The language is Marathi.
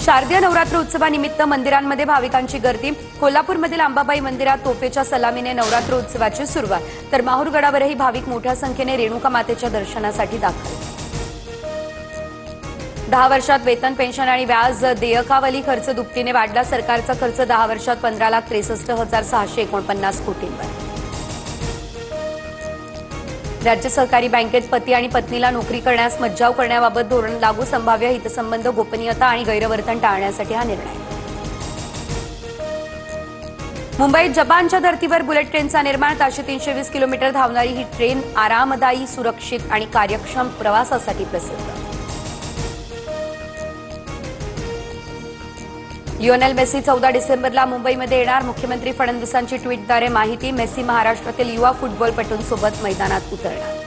शारदीय नवरात्र उत्सवानिमित्त मंदिरांमध्ये भाविकांची गर्दी। कोल्हापूरमधील अंबाबाई मंदिरात तोफेच्या सलामीने नवरात्र उत्सवाची सुरुवात, तर माहूरगडावरही भाविक मोठ्या संख्येने रेणुका मातेच्या दर्शनासाठी दाखल। 10 वर्षात वेतन, पेन्शन आणि व्याज देयकावली खर्च दुपटीने वाढला। सरकारचा खर्च 10 वर्षात 15,63,649 कोटींवर। राज्य सहकारी बँकेत पती आणि पत्नीला नोकरी करण्यास मज्जाव करण्याबाबत धोरण लागू। संभाव्य हितसंबंध, गोपनीयता आणि गैरवर्तन टाळण्यासाठी हा निर्णय। मुंबईत जपानच्या धर्तीवर बुलेट ट्रेनचा निर्माण। 320 किलोमीटर धावणारी ही ट्रेन आरामदायी, सुरक्षित आणि कार्यक्षम प्रवासासाठी प्रसिद्ध। लिओनेल मेसी 14 डिसेंबरला मुंबईमध्ये येणार। मुख्यमंत्री फडणवीसांची ट्विटद्वारे माहिती। मेसी महाराष्ट्रातील युवा फुटबॉलपटूंसोबत मैदानात उतरणार।